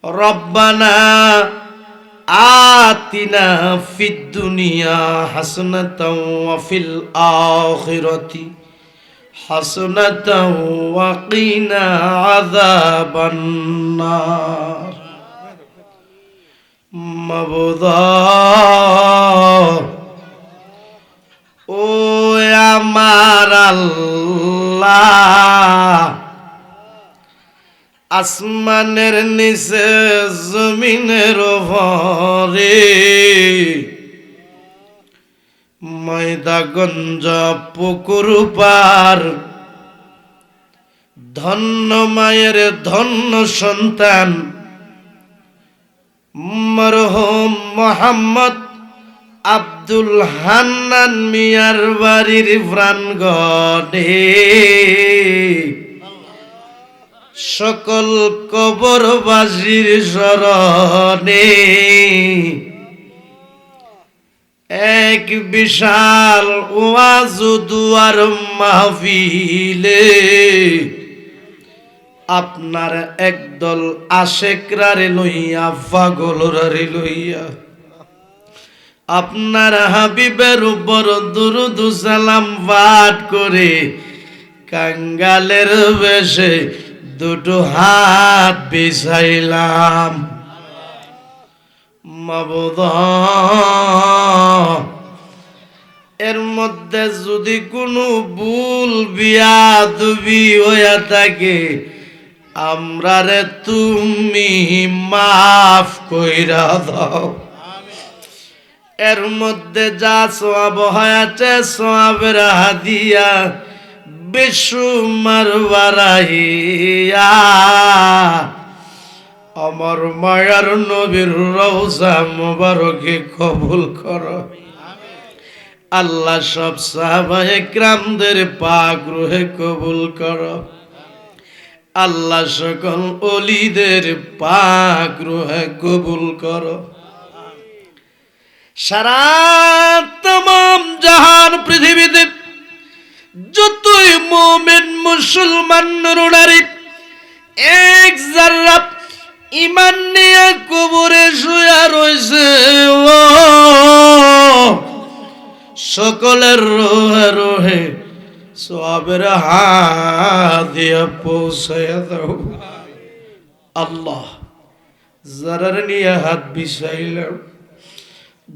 রব্বানা আতিনা ফিদ দুনিয়া হাসানাতাও ওয়া ফিল আখিরাতি হাসানাতাও ওয়া কিনা আযাবান নার। মাবুদা ও আমার আল্লাহ, আসমানের নিচে জমিনের উপরে ময়দাগঞ্জ পুকুর পার ধন্য মায়ের ধন্য সন্তান মরহুম মোহাম্মদ আব্দুল হান্নান মিয়ার বাড়ির প্রাঙ্গণে সকল কবরবাসীর স্মরণে এক বিশাল ওয়াজ দুয়ার মাহফিলে আপনার একদল আশেকরারে লইয়া পাগলরারে লইয়া আপনার হাবিবের উপর দুরূদ সালাম পাঠ করে কাঙ্গালের বেশে দুটো হাত বিছাইলাম। মাবুদ, এর মধ্যে যদি কোনো ভুল বিয়াদবি হইয়া থাকে আমরারে তুমি মাফ কইরা দাও। এর মধ্যে যা সওয়াব হয়েছে সওয়াবের হাদিয়া বেশুমার বাড়াইয়া আমার মায়ার নবীর রওজা মুবারকে কবুল করো। আল্লাহ সব সাহাবায়ে কিরামদের পাক রূহে কবুল করো। আল্লাহ সকল ওলিদের পাক রূহে কবুল করো। সারা তমাম জাহান পৃথিবীতে যতই মুমিন মুসলমান নরনারী এক যারা ঈমান নিয়ে কবরে শুয়া রইছে, ও সকলের রোহে রোহে সওয়াবের হাদিয়া পৌঁছায়া দাও। আল্লাহ, যারা নিয়ে হাত বিছাইলাম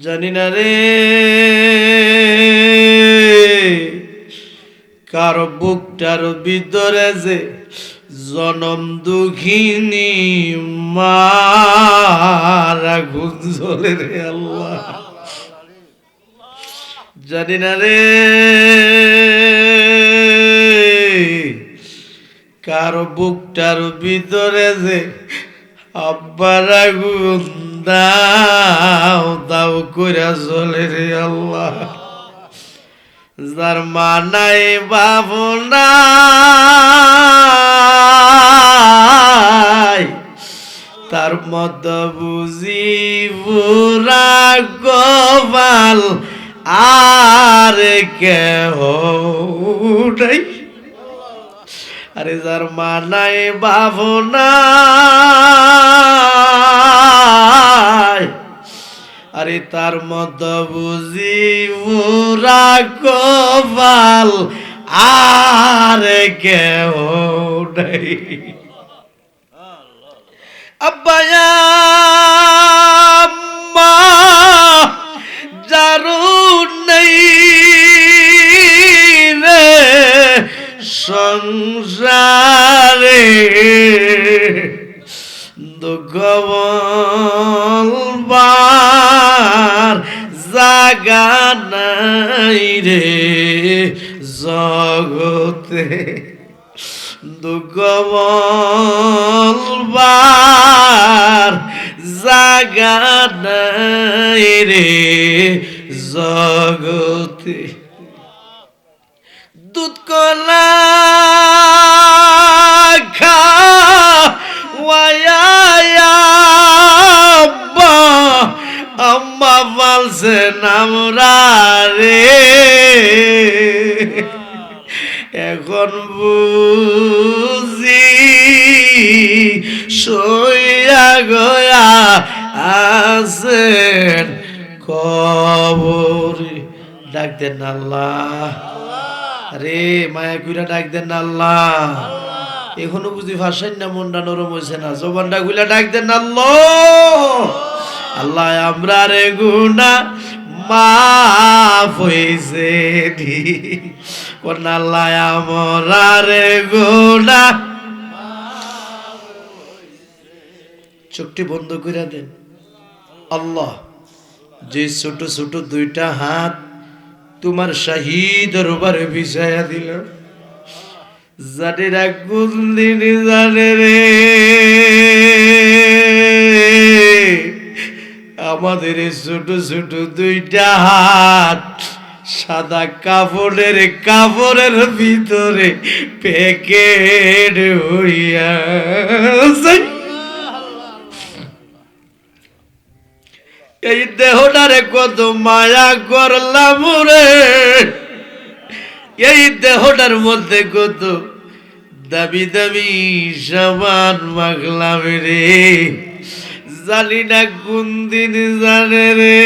জানি না রে কার বুকটার ভিতরে যে জনম দুঃখিনী মারা আগুন জ্বলে রে আল্লাহ, জানি না রে কার বুকটার ভিতরে যে আব্বার আগুন দাও দাও কইরা জ্বলে রে আল্লাহ। যার মা নাই বাবু নাই তার মত বুঝি বুড়া গোপাল আর কেহ নাই। আরে যার মা নাই বাবু নাই আরে তার মত বুঝি বুড়া গোপাল আর কেহ নাই। আব্বায়া মা যারু নেই রে সংসারে দুঃখ বলবার জাগা নাই রে জগতে, দুঃখ বলবার জাগা নাই রে জগতে। দুধ কলা খাওয়াইয়া আম্মা বলছে নামরা রে, এখন বুঝি সইয়া গয়া আছেন কবরে। ডাক দেন আল্লাহ, আরে মায়া কইরা ডাক দেন আল্লাহ। এখনো বুঝি ভাষাই না, মনটা নরম হয়েছে না, জবানটা গুলা ডাক দেন আল্লাহ। আল্লাহ আমরা রে গুনাহ মাফ হইছে দি কোন আল্লাহ আমরা রে গুনাহ। চোখটি বন্ধ করে দেন। আল্লাহ যে ছোট ছোট দুইটা হাত তোমার শাহী দরবারে বিছায়া দিল, জানেরা কোন দিন জানে রে আমাদের ছোট ছোট দুইটা হাত সাদা কাপড়ের ভিতরে প্যাকেট হইয়া এই দেহটারে কত মায়া করলাম রে, এই দেহটার মধ্যে কত দামি দামি সাবান মাখলাম রে, জানি না কোন দিন জানে রে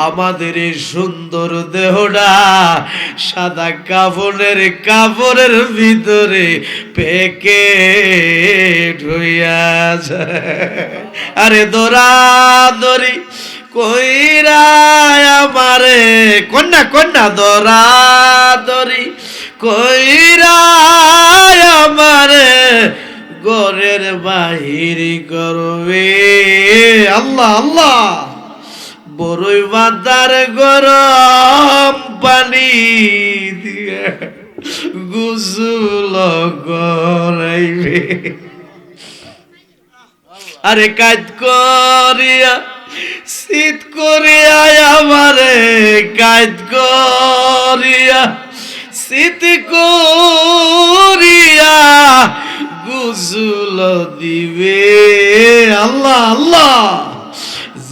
আমাদের এই সুন্দর দেহটা সাদা কাপড়ের ভিতরে প্যাকেট হইয়া যায়। আরে দৌড়াদৌড়ি কইরা আমারে কন্যা দৌড়াদৌড়ি কইরা আমারে ঘরের বাহির করবে। আল্লাহ আল্লাহ বড়ই বাদার গরম পানি দিয়ে গোসল করাইবে। আরে কাজ করিয়া শীত করিয়া আমারে কাজ করিয়া শীত করিয়া গোসল দিবে। আল্লাহ আল্লাহ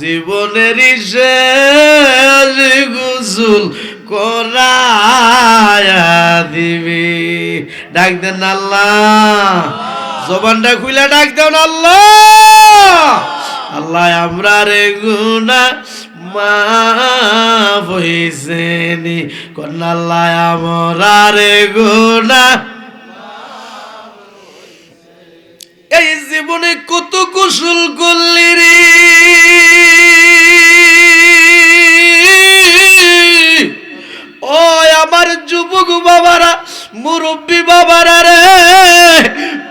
জীবনের শেষ গোসল করায়া দিবে। ডাক দেন আল্লাহ, জবানটা খুলে ডাক দেন আল্লাহ। আল্লাহ আমরা রে গুনাহ মাফ হইছে নি কোন আল্লাহ আমরা রে গুনাহ। এই জীবনে কত গোসল করলি রে ও আমার যুবক বাবারা, মুরব্বী বাবারা রে,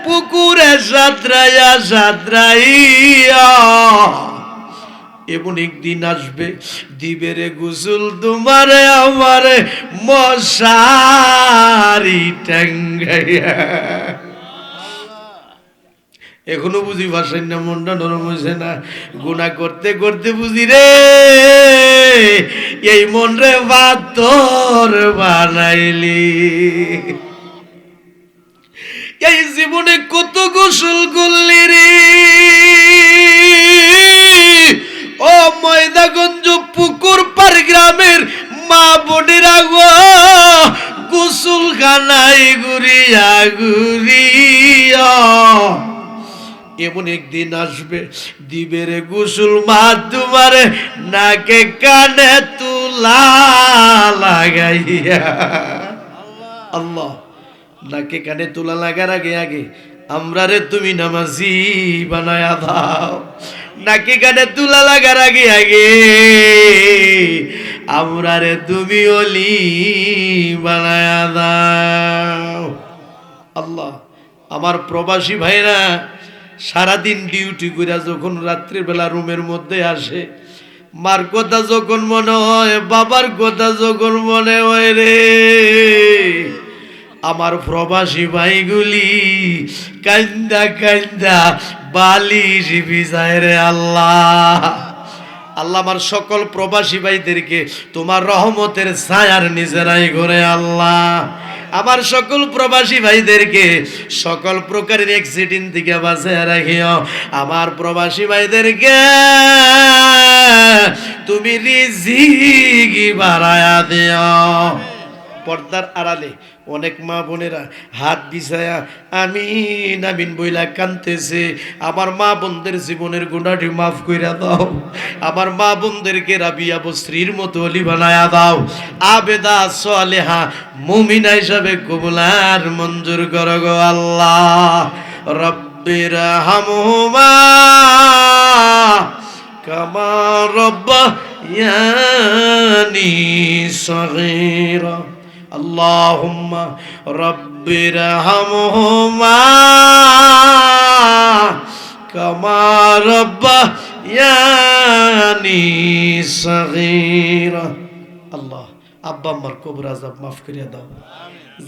পুকুরে সাঁতরাইয়া এমন একদিন আসবে দিবে রে গোসল তোমারে আমারে মশারি টাঙ্গাইয়া। এখনো বুঝি ভাষাই না, মনটা নরম হয়েছে না, গুনাহ করতে করতে বুঝি রে এই মন রে পাথর বানাইলি। এই জীবনে কত গোসল করলি রে ও ময়দাগঞ্জ পুকুর পার গ্রামের মা বোনেরা গো, গোসল খানায় ঘুরিয়া ঘুরিয়া এমন একদিন আসবে দিবে রে গোসল মা তোমারে নাকে কানে তুলা লাগাইয়া। আল্লাহ নাকে কানে তুলা লাগার আগে আমরা রে তুমি নামাজি বানায়া দাও। নাকে কানে তুলা লাগার আগে আমরা রে তুমি ওলি বানায়া দাও। আল্লাহ আমার প্রবাসী ভাইরা সারাদিন ডিউটি করে যখন রাত্রিবেলা রুমের মধ্যে আসে, মার কথা যখন মনে হয়, বাবার কথা যখন মনে হয় রে, আমার প্রবাসী ভাইগুলি কান্দা কান্দা বালিশ বিছায় রে। আল্লাহ আল্লাহ আমার সকল প্রবাসী ভাইদেরকে তোমার রহমতের ছায়ার নিচে রাই করে। আল্লাহ আমার সকল প্রবাসী ভাইদেরকে সকল প্রকারের অ্যাক্সিডেন্ট থেকে বাঁচিয়ে রাখিও। আমার প্রবাসী ভাইদেরকে তুমি রিজিক বাড়ায়া দিও। পর্দার আড়ালে অনেক মা বোনেরা হাত বিছায়া আমিন আমিন বইলা কানতেছে। আমার মা বোনদের জীবনের গুনাহটি মাফ কইরা দাও, আমার মা বোনদেরকে রাবিয়া বস্ত্রীর মতো অলি বানায়া দাও, আবেদা সালেহা মুমিনা হিসাবে কবুল আর মঞ্জুর করো গো আল্লাহ। রব্বির হামহুমা কামা রব্বায়ানি সগীরা। আল্লাহুম্মা রব্বির হামহুমা কামা রব্বায়ানি সগীরা। আল্লাহ আব্বা আম্মার কবর আযাব মাফ করিয়া দাও,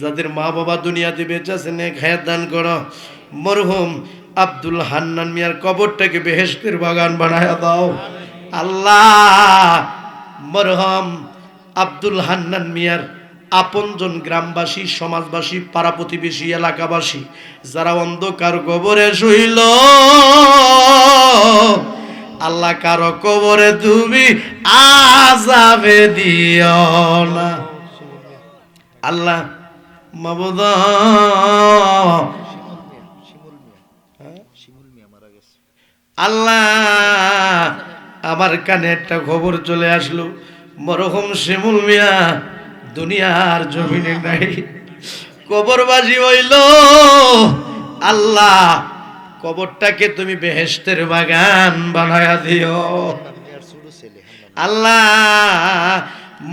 যাদের মা বাবা দুনিয়াতে বেঁচে আছেন নেক হায়াত দান করো। মরহুম আব্দুল হান্নান মিয়ার কবরটাকে বেহেশতের বাগান বানায়া দাও আল্লাহ। মরহুম আব্দুল হান্নান মিয়ার আপনজন গ্রামবাসী, সমাজবাসী, পাড়া প্রতিবেশী, এলাকাবাসী যারা অন্ধকার কবরে শুইল, আল্লাহ কারো কবরে তুমি আযাবে দিও না আল্লাহ। মাবুদ আল্লাহ, আমার কানে একটা খবর চলে আসলো, মরহুম শিমুল মিয়া দুনিয়ার জমিনে নাই, কবরবাজি হইল। আল্লাহ কবরটাকে তুমি বেহেশতের বাগান বানায়া দিও আল্লাহ।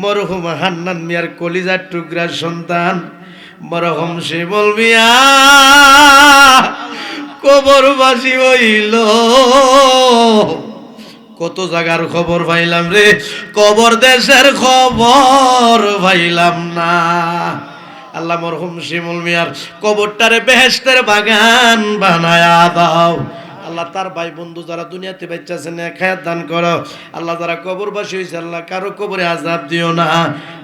মরহুম হান্নান মিয়ার কলিজার টুকরার সন্তান মরহুম শিমুল মিয়া কবরবাসী হইল। কত জায়গার খবর পাইলাম রে, কবর দেশের খবর পাইলাম না। আল্লাহ মরহুম শিমুল মিয়ার কবরটারে বেহেশতের বাগান বানায়া দাও আল্লাহ। তার ভাই বন্ধু যারা দুনিয়াতে বাচ্চা আছেন নেক হায়াত দান করো আল্লাহ। যারা কবরবাসী হয়েছে আল্লাহ কারো কবরে আযাব দিও না।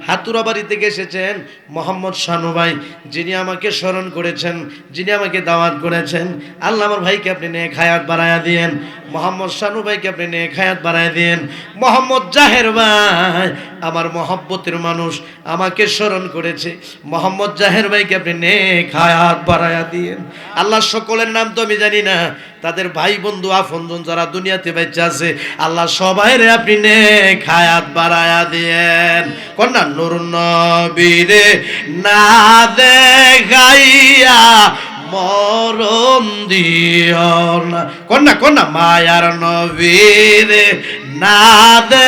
হাতুরা বাড়ি থেকে এসেছেন মোহাম্মদ শানু ভাই, যিনি আমাকে স্মরণ করেছেন, যিনি আমাকে দাওয়াত করেছেন, আল্লাহ আমার ভাইকে আপনি নেক হায়াত বাড়ায়া দিয়েন। মোহাম্মদ শানু ভাইকে আপনি নেক হায়াত বাড়ায়া দিয়েন। মোহাম্মদ জাহের ভাই আমার মহব্বতের মানুষ, আমাকে স্মরণ করেছে, মোহাম্মদ জাহের ভাইকে আপনি নেক হায়াত বাড়ায়া দিয়েন আল্লাহ। সকলের নাম তো আমি জানি না, তাদের ভাই বন্ধু আপনজন যারা দুনিয়াতে বেঁচে আছে আল্লাহ সবাইরে আপনি নেক হায়াত বাড়ায়া দিয়েন। কন্যা নূর নবীরে না দেখাইয়া মরণ দিও না, কন্যা কন্যা মায়ার নবীরে না দে